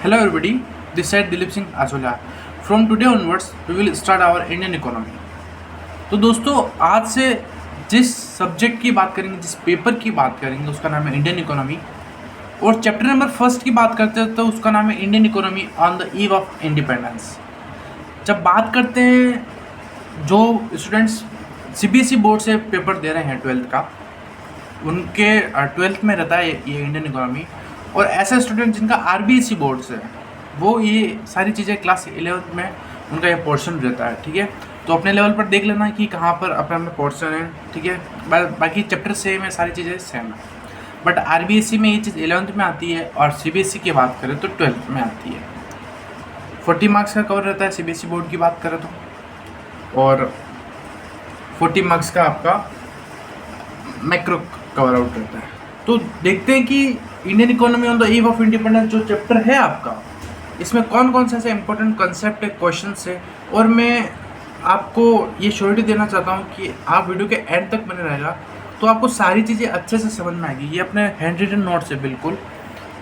Hello everybody, this side Dilip Singh Asola. From today onwards, we will start our Indian economy. तो दोस्तों आज से जिस subject की बात करेंगे, जिस पेपर की बात करेंगे, उसका नाम है इंडियन इकोनॉमी। और चैप्टर नंबर फर्स्ट की बात करते हैं तो उसका नाम है Indian economy on the eve of independence. जब बात करते हैं जो स्टूडेंट्स सीबीएसई बोर्ड से पेपर दे रहे हैं 12th का, उनके 12th में रहता है ये इंडियन इकोनॉमी। और ऐसे स्टूडेंट जिनका आरबीएसई बोर्ड से वो ये सारी चीज़ें क्लास 11th में उनका ये पोर्शन रहता है। ठीक है, तो अपने लेवल पर देख लेना कि कहाँ पर अपने में पोर्शन है। ठीक है, बाकी चैप्टर सेम है, सारी चीज़ें सेम है, बट आरबीएसई में ये चीज़ 11th में आती है और सीबीएसई की बात करें तो 12th में आती है। 40 मार्क्स का कवर रहता है सीबीएसई बोर्ड की बात करें तो, और 40 मार्क्स का आपका मैक्रो कवर आउट रहता है। तो देखते हैं कि Indian economy on the eve of independence जो चैप्टर है आपका, इसमें कौन कौन से ऐसे इंपॉर्टेंट कॉन्सेप्ट है, क्वेश्चंस है। और मैं आपको ये श्योरिटी देना चाहता हूँ कि आप वीडियो के एंड तक बने रहेगा तो आपको सारी चीज़ें अच्छे से समझ में आएगी। ये अपने हैंड रिटन नोट्स है बिल्कुल।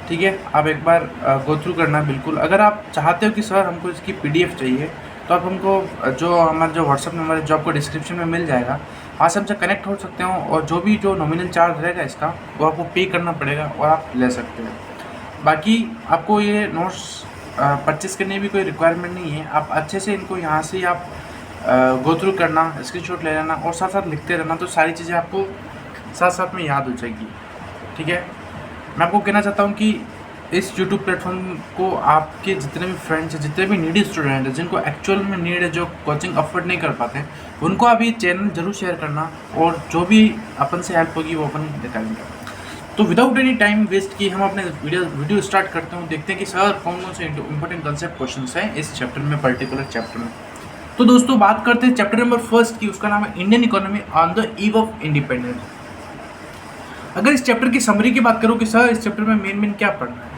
ठीक है, आप एक बार गो थ्रू करना बिल्कुल। अगर आप चाहते हो कि सर हमको इसकी PDF चाहिए तो आप हमको जो हमारा जो व्हाट्सअप नंबर है जो आपको डिस्क्रिप्शन में मिल जाएगा, वहाँ से हमसे कनेक्ट हो सकते हो। और जो नॉमिनल चार्ज रहेगा इसका वो आपको पे करना पड़ेगा और आप ले सकते हो। बाकी आपको ये नोट्स परचेस करने की भी कोई रिक्वायरमेंट नहीं है। आप अच्छे से इनको यहाँ से ही आप गो थ्रू करना, स्क्रीनशॉट ले लेना और साथ साथ लिखते रहना, तो सारी चीज़ें आपको साथ साथ में याद हो जाएगी। ठीक है, मैं आपको कहना चाहता हूँ कि इस YouTube प्लेटफॉर्म को आपके जितने भी फ्रेंड्स हैं, जितने भी नीडी स्टूडेंट हैं, जिनको एक्चुअल में नीड है, जो कोचिंग अफोर्ड नहीं कर पाते, उनको आप ये चैनल जरूर शेयर करना और जो भी अपन से हेल्प होगी वो अपन दिखाएंगे। तो विदाउट एनी टाइम वेस्ट किए हम अपने वीडियो स्टार्ट करते हैं। देखते हैं कि सर कौन कौन से इंपॉर्टेंट कंसेप्ट क्वेश्चन हैं इस चैप्टर में, पर्टिकुलर चैप्टर में। तो दोस्तों बात करते हैं चैप्टर नंबर फर्स्ट की, उसका नाम है Indian economy on the eve of independence. अगर इस चैप्टर की समरी की बात करो कि सर इस चैप्टर में मेन क्या पढ़ना है,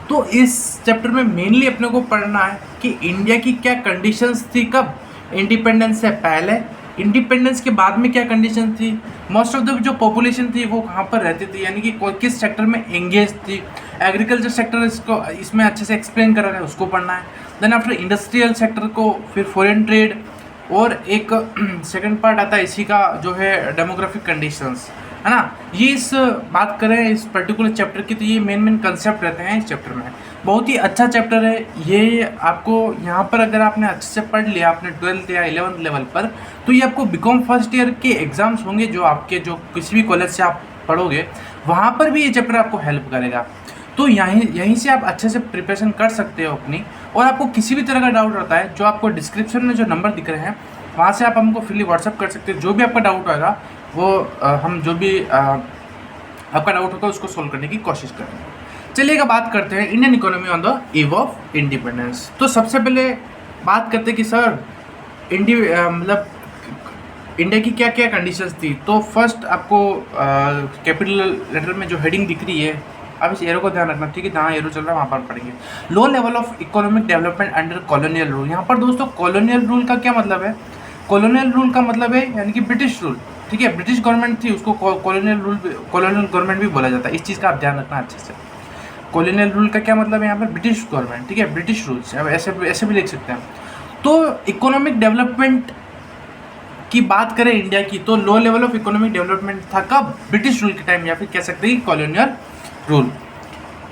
तो इस चैप्टर में मेनली अपने को पढ़ना है कि इंडिया की क्या कंडीशंस थी, कब इंडिपेंडेंस से पहले, इंडिपेंडेंस के बाद में क्या कंडीशन थी, मोस्ट ऑफ द जो पॉपुलेशन थी वो कहाँ पर रहती थी, यानी कि किस सेक्टर में एंगेज थी। एग्रीकल्चर सेक्टर इसमें अच्छे से एक्सप्लेन कर रहा है, उसको पढ़ना है। देन आफ्टर इंडस्ट्रियल सेक्टर को, फिर फॉरेन ट्रेड, और एक सेकंड पार्ट आता है इसी का जो है डेमोग्राफिक कंडीशंस, है ना। ये इस बात करें इस पर्टिकुलर चैप्टर की तो ये मेन कंसेप्ट रहते हैं इस चैप्टर में। बहुत ही अच्छा चैप्टर है ये। आपको यहाँ पर अगर आपने अच्छे से पढ़ लिया अपने 12th या 11th लेवल पर, तो ये आपको बीकॉम फर्स्ट ईयर के एग्जाम्स होंगे जो आपके जो किसी भी कॉलेज से आप पढ़ोगे, वहाँ पर भी ये चैप्टर आपको हेल्प करेगा। तो यहीं से आप अच्छे से प्रिपरेशन कर सकते हो अपनी। और आपको किसी भी तरह का डाउट रहता है, जो आपको डिस्क्रिप्शन में जो नंबर दिख रहे हैं वहाँ से आप हमको फ्रीली व्हाट्सअप कर सकते हो। जो भी आपका डाउट होगा वो हम जो भी आपका डाउट होगा उसको सोल्व करने की कोशिश करेंगे। चलिएगा बात करते हैं Indian economy on the eve of independence. तो सबसे पहले बात करते हैं कि सर मतलब इंडिया की क्या क्या कंडीशंस थी। तो फर्स्ट आपको कैपिटल लेटर में जो हेडिंग दिख रही है, अब इस एरो को ध्यान रखना। ठीक है, जहाँ एरो चल रहा है वहाँ पर पढ़ेंगे। Low level of economic development under colonial rule. यहाँ पर दोस्तों कॉलोनियल रूल का क्या मतलब है? कॉलोनियल रूल का मतलब है यानी कि ब्रिटिश रूल। ठीक है, ब्रिटिश गवर्नमेंट थी, उसको कॉलोनियल गवर्नमेंट भी बोला जाता है। इस चीज़ का आप ध्यान रखना अच्छे से। कॉलोनियल रूल का क्या मतलब है यहाँ पर? British government. ठीक है, ब्रिटिश रूल्स, अब ऐसे भी लिख सकते हैं। तो इकोनॉमिक डेवलपमेंट की बात करें इंडिया की, तो low level of economic development था कब? ब्रिटिश रूल के टाइम, या फिर कह सकते हैं colonial rule.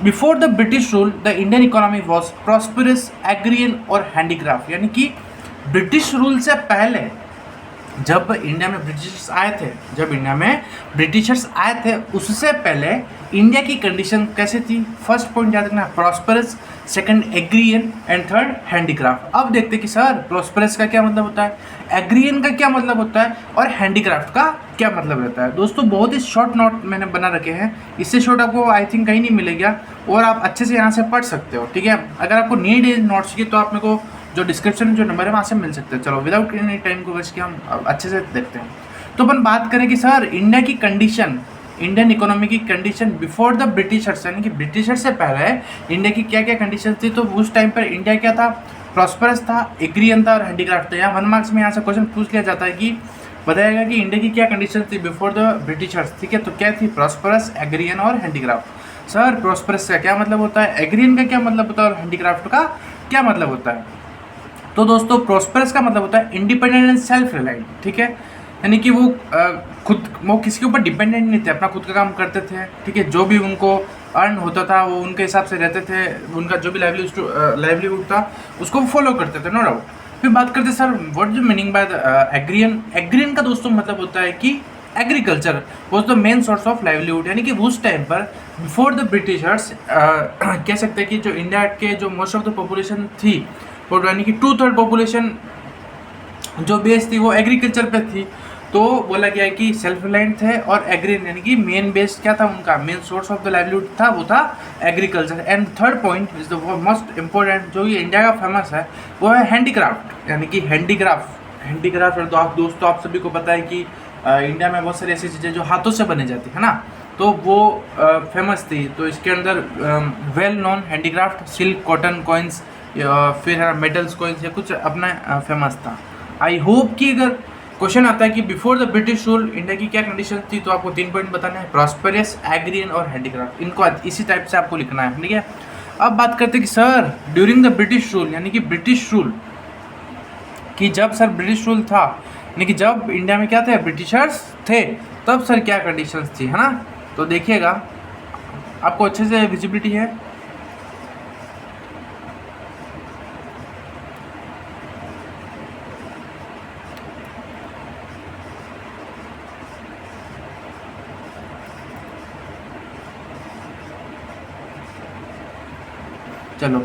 Before the British rule the Indian economy was prosperous, agrarian और हैंडीक्राफ्ट। यानी कि ब्रिटिश रूल से पहले जब इंडिया में ब्रिटिशर्स आए थे उससे पहले इंडिया की कंडीशन कैसे थी? फर्स्ट पॉइंट याद रखना, prosperous, second agrarian and third handicraft. अब देखते हैं कि सर प्रॉस्परस का क्या मतलब होता है, एग्रियन का क्या मतलब होता है और हैंडीक्राफ्ट का क्या मतलब रहता है। दोस्तों बहुत ही शॉर्ट नोट मैंने बना रखे हैं, इससे शॉर्ट आपको आई थिंक कहीं नहीं मिलेगा और आप अच्छे से यहाँ से पढ़ सकते हो। ठीक है, अगर आपको नीड है नोट्स की तो आप मेरे को जो डिस्क्रिप्शन में जो नंबर है वहाँ से मिल सकते हैं। चलो विदाउट एनी टाइम को वेस्ट किया हम अच्छे से देखते हैं। तो अपन बात करें कि सर इंडिया की कंडीशन, इंडियन इकोनॉमी की कंडीशन बिफोर द ब्रिटिशर्स, यानी कि ब्रिटिशर्स से पहले इंडिया की क्या क्या कंडीशन थी। तो उस टाइम पर इंडिया क्या था? प्रॉस्परस था, एग्रियन था और हैंडीक्राफ्ट था। यहाँ 1 मार्क्स में यहाँ से क्वेश्चन पूछ लिया जाता है कि बताएगा कि इंडिया की क्या कंडीशन थी बिफोर द ब्रिटिशर्स। ठीक है, तो क्या थी? प्रॉस्परस, एग्रियन और हैंडीक्राफ्ट। सर प्रॉस्परस का क्या मतलब होता है, एग्रियन का क्या मतलब होता है और हैंडीक्राफ्ट का क्या मतलब होता है? तो दोस्तों प्रॉस्परस का मतलब होता है इंडिपेंडेंट एंड सेल्फ रिलायंट, ठीक है, यानी कि वो खुद वो किसी के ऊपर डिपेंडेंट नहीं थे, अपना खुद का काम करते थे, ठीक है, जो भी उनको अर्न होता था वो उनके हिसाब से रहते थे, उनका जो भी लाइवलीहुड था उसको फॉलो करते थे, नो डाउट। फिर बात करते sir what is meaning by agrarian. Agrarian का दोस्तों मतलब होता है कि agriculture was the main source of livelihood, यानी कि उस टाइम पर बिफोर द ब्रिटिशर्स कह सकते हैं कि जो इंडिया के जो मोस्ट ऑफ द पॉपुलेशन थी, और यानी कि 2/3 पॉपुलेशन जो बेस थी वो एग्रीकल्चर पे थी, तो बोला गया है कि सेल्फ रिलायंट थे और एग्रीन, यानी कि मेन बेस क्या था उनका, main source of the livelihood था वो था agriculture. And third point is the most important जो ये इंडिया का फेमस है वो है हैंडीक्राफ्ट, यानी कि हैंडीक्राफ्ट दोस्तों आप सभी को पता है कि इंडिया में बहुत सारी ऐसी चीज़ें जो हाथों से बनी जाती है ना, तो वो फेमस थी। तो इसके अंदर well known handicraft silk cotton coins, फिर है मेटल्स कॉइन्स, या कुछ अपना फेमस था। आई होप कि अगर क्वेश्चन आता है कि before the British rule India की क्या कंडीशन थी, तो आपको 3 पॉइंट बताना है, प्रॉस्पेरस, एग्रियन और हैंडीक्राफ्ट, इनको इसी टाइप से आपको लिखना है, ठीक है। अब बात करते हैं कि sir during the British rule, यानी कि ब्रिटिश रूल कि जब सर ब्रिटिश रूल था, यानी कि जब इंडिया में क्या थे, ब्रिटिशर्स थे, तब सर क्या कंडीशंस थी, है ना। तो देखिएगा आपको अच्छे से विजिबिलिटी है, चलो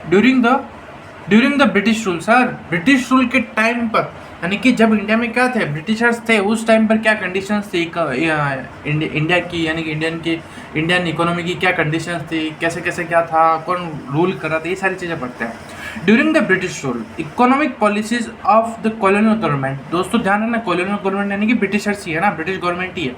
during the British rule, sir British rule के टाइम पर, यानी कि जब इंडिया में क्या थे, ब्रिटिशर्स थे, उस टाइम पर क्या कंडीशंस थी इंडिया की, यानी कि इंडियन इकोनॉमी की क्या कंडीशंस थी, कैसे कैसे क्या था, कौन रूल कर रहा था, ये सारी चीज़ें पढ़ते हैं। During the British rule economic policies of the colonial government, दोस्तों ध्यान रखना कॉलोनियल गवर्नमेंट यानी कि ब्रिटिशर्स ही है ना, ब्रिटिश गवर्नमेंट ही है,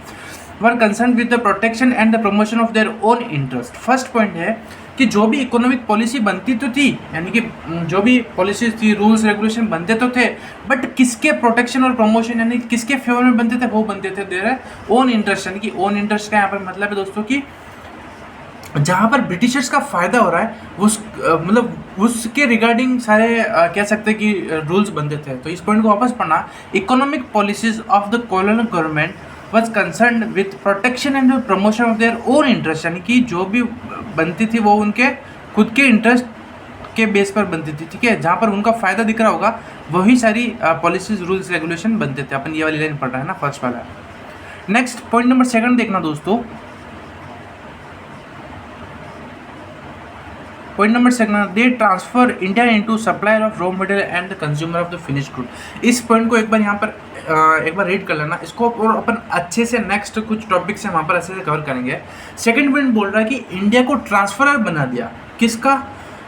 वर concern with the protection and the promotion of their own interest. First point है कि जो भी इकोनॉमिक पॉलिसी बनती तो थी, यानी कि जो भी पॉलिसीज थी, रूल्स रेगुलेशन बनते तो थे, बट किसके प्रोटेक्शन और प्रमोशन यानी किसके फेवर में बनते थे, वो बनते थे देयर ओन इंटरेस्ट, यानी कि ओन इंटरेस्ट का यहाँ पर मतलब है दोस्तों कि जहाँ पर ब्रिटिशर्स का फायदा हो रहा है उस मतलब उसके रिगार्डिंग सारे कह सकते हैं कि रूल्स बनते थे। तो इस पॉइंट को वापस पढ़ना, economic policies of the colonial government was concern with protection and promotion of their own interest, यानी कि जो भी बनती थी वो उनके खुद के इंटरेस्ट के बेस पर बनती थी, ठीक है, जहाँ पर उनका फायदा दिख रहा होगा वही सारी पॉलिसीज रूल्स रेगुलेशन बनते थे। अपन ये वाली लाइन पढ़ रहे हैं ना, फर्स्ट वाला। नेक्स्ट पॉइंट नंबर 2 देखना दोस्तों, point number 2, they transfer India into supplier of raw material and the consumer of the finished good. इस पॉइंट को एक बार यहाँ पर एक बार रीड कर लेना इसको, और अपन अच्छे से नेक्स्ट कुछ टॉपिक्स हैं वहाँ पर अच्छे से कवर करेंगे। सेकंड पॉइंट बोल रहा है कि इंडिया को ट्रांसफरर बना दिया, किसका,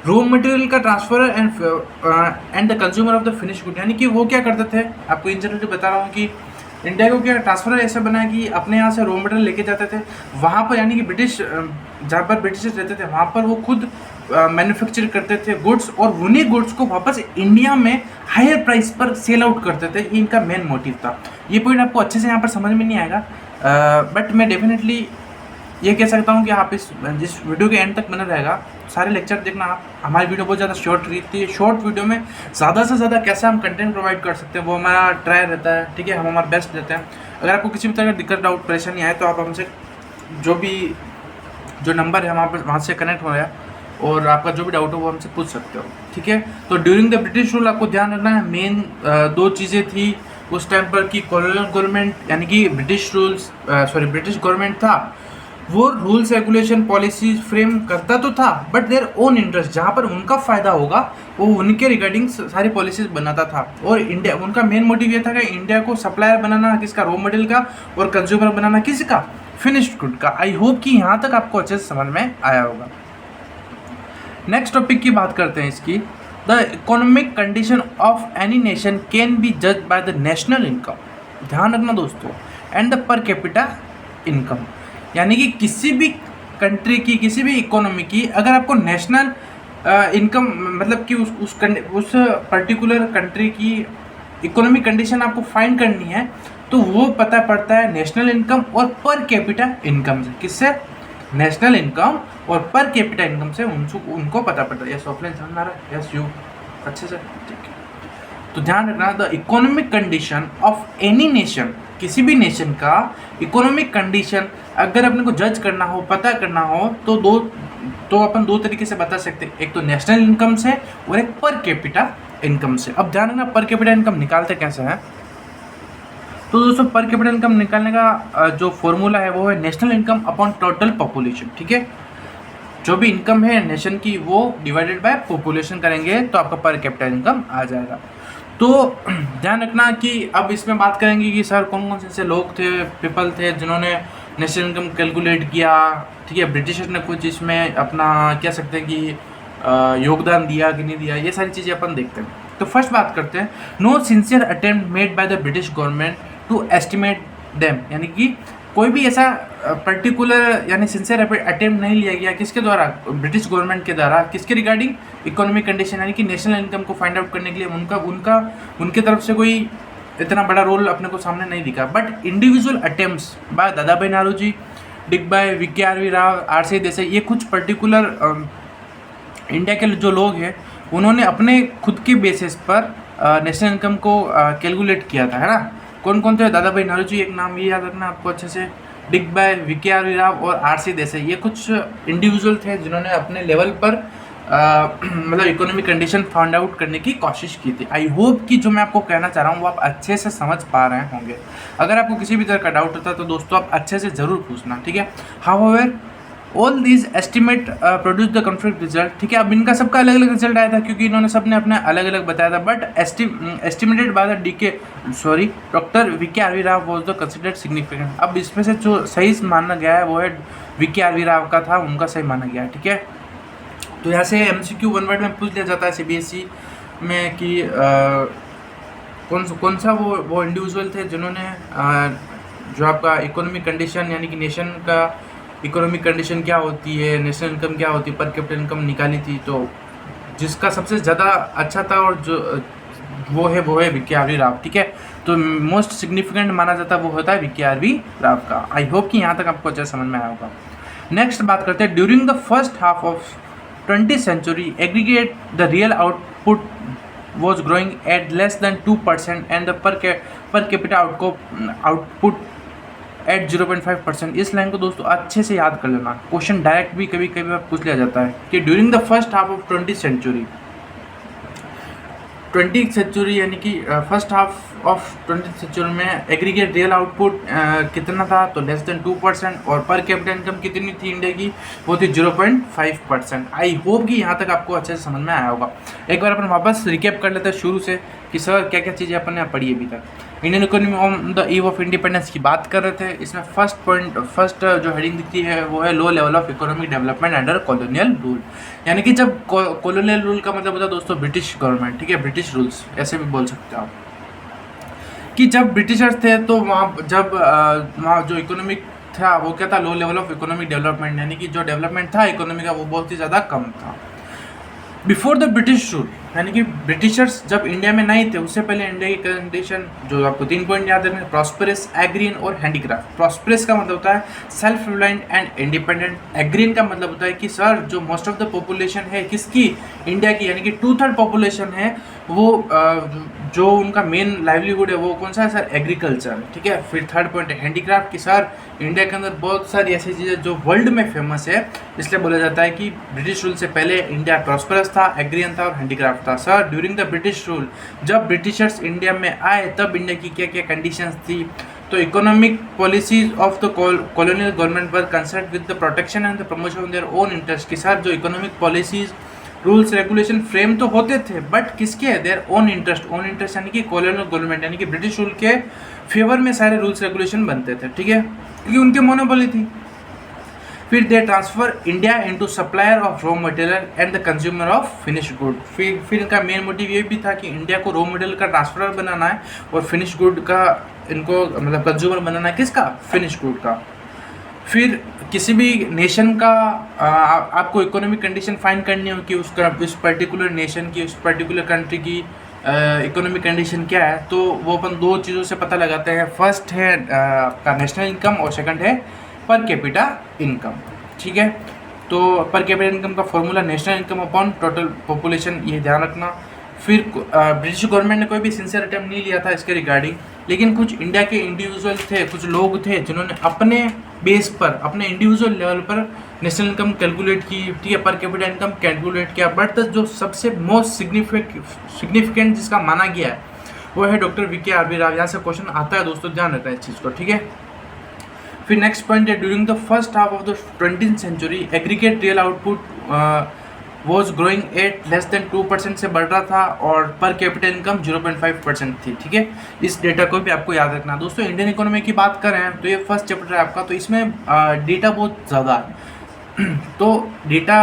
रॉ मटेरियल का transferor and the consumer of the finished good, यानी कि वो क्या करते थे, आपको इन जनरल बता रहा हूँ कि इंडिया को क्या ट्रांसफर ऐसा बना कि अपने यहाँ से रॉ मटेरियल लेके जाते थे वहाँ पर, यानी कि ब्रिटिश जहाँ पर ब्रिटिशर्स रहते थे वहाँ पर वो खुद मैन्युफैक्चर करते थे गुड्स, और उन्हीं गुड्स को वापस इंडिया में हायर प्राइस पर सेल आउट करते थे, ये इनका मेन मोटिव था। ये पॉइंट आपको अच्छे से यहाँ पर समझ में नहीं आएगा, बट मैं डेफिनेटली ये कह सकता हूँ कि आप इस वीडियो के एंड तक बना रहेगा, सारे लेक्चर देखना आप। हमारी वीडियो बहुत ज़्यादा शॉर्ट रहती है, शॉर्ट वीडियो में ज़्यादा से ज़्यादा कैसे हम कंटेंट प्रोवाइड कर सकते हैं वो हमारा ट्राई रहता है, ठीक है, हम हमारा बेस्ट देते हैं। अगर आपको किसी भी तरह का दिक्कत डाउट परेशानी आए तो आप हमसे जो नंबर है वहाँ से कनेक्ट हो रहा है और आपका जो भी डाउट हो वो हमसे पूछ सकते हो, ठीक है। तो ड्यूरिंग द ब्रिटिश रूल आपको ध्यान रखना है, मेन 2 चीज़ें थी उस टाइम पर कि कॉलोनियल गवर्नमेंट यानी कि ब्रिटिश गवर्नमेंट था, वो रूल्स रेगुलेशन पॉलिसीज फ्रेम करता तो था, बट देयर ओन इंटरेस्ट, जहाँ पर उनका फ़ायदा होगा वो उनके रिगार्डिंग सारी पॉलिसीज बनाता था। और इंडिया उनका मेन मोटिव ये था कि इंडिया को सप्लायर बनाना किसका, रॉ मटेरियल का, और कंज्यूमर बनाना किसका, फिनिश्ड गुड का। आई होप कि यहाँ तक आपको अच्छे से समझ में आया होगा। नेक्स्ट टॉपिक की बात करते हैं इसकी, the economic condition of any nation can be जज बाय द नेशनल इनकम। ध्यान रखना दोस्तों, and the per capita income, यानी कि किसी भी कंट्री की, किसी भी इकोनॉमी की अगर आपको नेशनल इनकम मतलब कि उस पर्टिकुलर कंट्री की इकोनॉमिक कंडीशन आपको फाइंड करनी है, तो वो पता पड़ता है नेशनल इनकम और पर कैपिटा इनकम से। किससे? नेशनल इनकम और पर कैपिटा इनकम से उनको पता पड़ता है। यस ऑफलाइन समझ आ रहा है? यस यू अच्छे से ठीक है। तो ध्यान रखना, the economic condition of any nation, किसी भी नेशन का इकोनॉमिक कंडीशन अगर अपने को जज करना हो, पता करना हो, तो अपन दो तरीके से बता सकते हैं, एक तो नेशनल इनकम से और एक पर कैपिटा इनकम से। अब ध्यान रखना, पर कैपिटा इनकम निकालते कैसे हैं। तो दोस्तों पर कैपिटा इनकम निकालने का जो फॉर्मूला है वो है national income upon total population. ठीक है, जो भी इनकम है नेशन की वो डिवाइडेड बाय पॉपुलेशन करेंगे तो आपका पर कैपिटा इनकम आ जाएगा। तो ध्यान रखना कि अब इसमें बात करेंगे कि सर कौन कौन से ऐसे लोग थे, पीपल थे जिन्होंने नेशनल इनकम कैलकुलेट किया। ठीक है, ब्रिटिशर्स ने कुछ इसमें अपना कह सकते हैं कि योगदान दिया कि नहीं दिया, ये सारी चीज़ें अपन देखते हैं। तो फर्स्ट बात करते हैं, no sincere attempt made by the British government to estimate them, यानी कि कोई भी ऐसा पर्टिकुलर यानी सिंसियर अटेम्प्ट नहीं लिया गया किसके द्वारा, ब्रिटिश गवर्नमेंट के द्वारा, किसके रिगार्डिंग, इकोनॉमिक कंडीशन यानी कि नेशनल इनकम को फाइंड आउट करने के लिए उनके तरफ से कोई इतना बड़ा रोल अपने को सामने नहीं दिखा। But individual attempts by Dadabhai Naoroji, Digby VKRV Rao, RC Desai, ये कुछ पर्टिकुलर इंडिया के जो लोग हैं उन्होंने अपने खुद के बेसिस पर नेशनल इनकम को कैलकुलेट किया था, है ना। कौन कौन थे? दादा भाई नारोजी एक नाम, ये याद रखना आपको अच्छे से, डिग बाय VKRV राव और RC देसाई, ये कुछ इंडिविजुअल थे जिन्होंने अपने लेवल पर मतलब इकोनॉमिक कंडीशन फाइंड आउट करने की कोशिश की थी। आई होप कि जो मैं आपको कहना चाह रहा हूँ वो आप अच्छे से समझ पा रहे होंगे। अगर आपको किसी भी तरह का डाउट होता है तो दोस्तों आप अच्छे से ज़रूर पूछना, ठीक है। However all these estimate produce the conflict result. ठीक है, अब इनका सबका अलग अलग रिजल्ट आया था क्योंकि इन्होंने सबने अपना अलग अलग बताया था। But estimated by the doctor VKRV Rao was the considered significant. अब इसमें से जो सही माना गया है वो है VKRV राव का था, उनका सही माना गया है। ठीक है, तो यहाँ से MCQ 1 वर्ड में पूछ लिया जाता है CBSE में कि कौन सा वो इंडिविजुअल थे जिन्होंने जो आपका इकोनॉमिक कंडीशन यानी कि नेशन का इकोनॉमिक कंडीशन क्या होती है, नेशनल इनकम क्या होती है, पर कैपिटल इनकम निकाली थी। तो जिसका सबसे ज़्यादा अच्छा था और जो वो है VKRV राव। ठीक है, तो मोस्ट सिग्निफिकेंट माना जाता है वो होता है VKRV राव का। आई होप कि यहाँ तक आपको अच्छा समझ में आया होगा। नेक्स्ट बात करते हैं, during the first half of 20th century aggregate the real output was growing at less than 2% and the per capita output at 0.5%। इस लाइन को दोस्तों अच्छे से याद कर लेना, क्वेश्चन डायरेक्ट भी कभी कभी पूछ लिया जाता है कि during the first half of 20th century यानी कि first half of 20th century में एग्रीगेट रियल आउटपुट कितना था, तो लेस देन 2%, और पर कैपिटल इनकम कितनी थी इंडिया की, वो थी 0.5%। आई होप कि यहाँ तक आपको अच्छे से समझ में आया होगा। एक बार अपन वापस रिकैप कर लेते हैं शुरू से कि सर क्या क्या चीज़ें अपन ने पढ़ी अभी तक। Indian economy on the eve of independence की बात कर रहे थे। इसमें फर्स्ट जो हेडिंग दिखती है वो है low level of economic development under colonial rule, यानी कि जब कॉलोनियल रूल का मतलब होता है दोस्तों ब्रिटिश गवर्नमेंट। ठीक है, ब्रिटिश रूल्स ऐसे भी बोल सकते हो आप, कि जब ब्रिटिशर्स थे तो वहाँ जो इकोनॉमिक था वो क्या था, low level of economic development, यानी कि जो डेवलपमेंट था इकोनॉमी का वो बहुत ही ज़्यादा कम था। बिफोर द ब्रिटिश रूल, यानी कि ब्रिटिशर्स जब इंडिया में नहीं थे उससे पहले इंडिया की कंडीशन जो आपको 3 पॉइंट याद रखना, प्रॉस्परस, एग्रीन और हैंडीक्राफ्ट। प्रॉस्परस का मतलब होता है सेल्फ रिलायंट एंड इंडिपेंडेंट। एग्रीन का मतलब होता है कि सर जो मोस्ट ऑफ द पॉपुलेशन है किसकी, इंडिया की, यानी कि 2/3 पॉपुलेशन है वो जो उनका मेन लाइवलीहुड है वो कौन सा है सर, एग्रीकल्चर। ठीक है, फिर थर्ड पॉइंट है हैंडीक्राफ्ट, कि सर इंडिया के अंदर बहुत सारी ऐसी चीज़ें जो वर्ल्ड में फेमस है, इसलिए बोला जाता है कि ब्रिटिश रूल से पहले इंडिया प्रॉस्परस था, एग्रियन था और हैंडीक्राफ्ट था। Sir during the British rule, जब ब्रिटिशर्स इंडिया में आए तब इंडिया की क्या क्या कंडीशंस थी, तो economic policies of the colonial government were concern with the protection and the promotion of their own interest. कि सर जो economic policies rules regulation frame तो होते थे बट किसके है, देयर ओन इंटरेस्ट यानी कि कॉलोनियल गवर्नमेंट यानी कि ब्रिटिश रूल के फेवर में सारे रूल्स रेगुलेशन बनते थे। ठीक है, क्योंकि उनके मोनोपोली थी। फिर they transfer India into supplier of raw material and the consumer of finish good. फिर इनका मेन मोटिव ये भी था कि इंडिया को रॉ मटेरियल का ट्रांसफर बनाना है और फिनिश गुड का इनको मतलब कंज्यूमर बनाना है, किसका, फिनिश गुड का। फिर किसी भी नेशन का आपको इकोनॉमिक कंडीशन फाइंड करनी हो कि उस पर्टिकुलर नेशन की, उस पर्टिकुलर कंट्री की इकोनॉमिक कंडीशन क्या है, तो वो अपन दो चीज़ों से पता लगाते हैं। फर्स्ट है आपका नेशनल इनकम और सेकंड है पर कैपिटा इनकम। ठीक है, तो पर कैपिटा इनकम का formula national income upon total population, ये ध्यान रखना। फिर ब्रिटिश गवर्नमेंट ने कोई भी सिंसियर अटेम्प्ट नहीं लिया था इसके रिगार्डिंग, लेकिन कुछ इंडिया के इंडिविजुअल थे, कुछ लोग थे जिन्होंने अपने बेस पर, अपने इंडिविजुअल लेवल पर नेशनल इनकम कैलकुलेट की, ठीक है, पर कैपिटा इनकम कैलकुलेट किया। बट जो सबसे मोस्ट सिग्निफिकेंट जिसका माना गया है वो है doctor VK R B Rao. यहाँ से क्वेश्चन आता है दोस्तों, ध्यान रखना है इस चीज़ को। ठीक है, फिर नेक्स्ट पॉइंट है during the first half of the 20th century aggregate real output was growing at less than 2% से बढ़ रहा था और पर कैपिटा इनकम 0.5% थी। ठीक है, इस डेटा को भी आपको याद रखना। दोस्तों इंडियन इकोनॉमी की बात करें तो ये फर्स्ट चैप्टर है आपका, तो इसमें डेटा बहुत ज़्यादा है। तो डेटा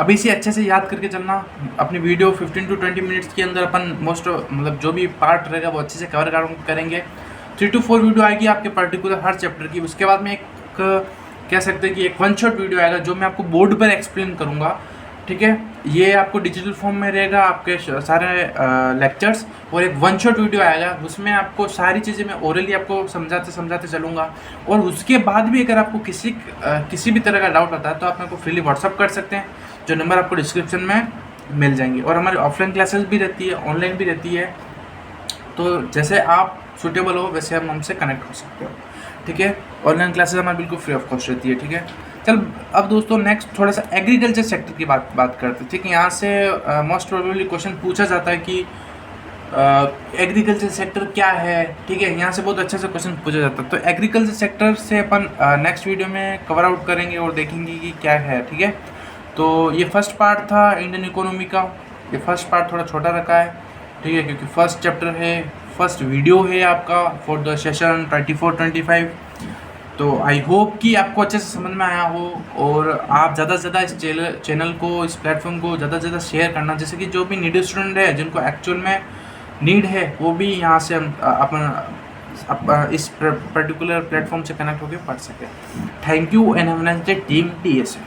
अभी से अच्छे से याद करके चलना। अपनी वीडियो 15 to 20 मिनट्स के अंदर अपन मोस्ट मतलब जो भी पार्ट रहेगा वो अच्छे से कवर करेंगे। 3 to 4 वीडियो आएगी आपके पर्टिकुलर हर चैप्टर की। उसके बाद में एक कह सकते हैं कि एक वन शॉट वीडियो आएगा जो मैं आपको बोर्ड पर एक्सप्लेन करूँगा। ठीक है, ये आपको डिजिटल फॉर्म में रहेगा आपके सारे लेक्चर्स, और एक वन शॉट वीडियो आएगा उसमें आपको सारी चीज़ें मैं ओरली आपको समझाते चलूँगा। और उसके बाद भी अगर आपको किसी भी तरह का डाउट आता है तो आप मेरे को फ्रीली व्हाट्सअप कर सकते हैं, जो नंबर आपको डिस्क्रिप्शन में मिल जाएंगे। और हमारी ऑफलाइन क्लासेस भी रहती है, ऑनलाइन भी रहती है, तो जैसे आप सूटेबल हो वैसे हम हमसे कनेक्ट हो सकते हो। ठीक है, ऑनलाइन क्लासेस हमारी बिल्कुल फ्री ऑफ कॉस्ट रहती है। ठीक है, चल अब दोस्तों नेक्स्ट थोड़ा सा एग्रीकल्चर सेक्टर की बात करते हैं। ठीक है, यहाँ से मोस्ट प्रोबेबली क्वेश्चन पूछा जाता है कि एग्रीकल्चर सेक्टर क्या है। ठीक है, यहाँ से बहुत अच्छे से क्वेश्चन पूछा जाता है। तो एग्रीकल्चर सेक्टर से अपन नेक्स्ट वीडियो में कवर आउट करेंगे और देखेंगे कि क्या है। ठीक है, तो ये फर्स्ट पार्ट था इंडियन इकोनॉमी का। ये फर्स्ट पार्ट थोड़ा छोटा रखा है, ठीक है, क्योंकि फर्स्ट चैप्टर है, फर्स्ट वीडियो है आपका फॉर द सेशन 24-25। तो आई होप कि आपको अच्छे से समझ में आया हो, और आप ज़्यादा से ज़्यादा इस चैनल को, इस प्लेटफॉर्म को ज़्यादा से ज़्यादा शेयर करना, जैसे कि जो भी नीड स्टूडेंट है जिनको एक्चुअल में नीड है वो भी यहाँ से अपन इस पर्टिकुलर प्लेटफॉर्म से कनेक्ट होकर पढ़ सके। Thank you and have a nice day team TSA।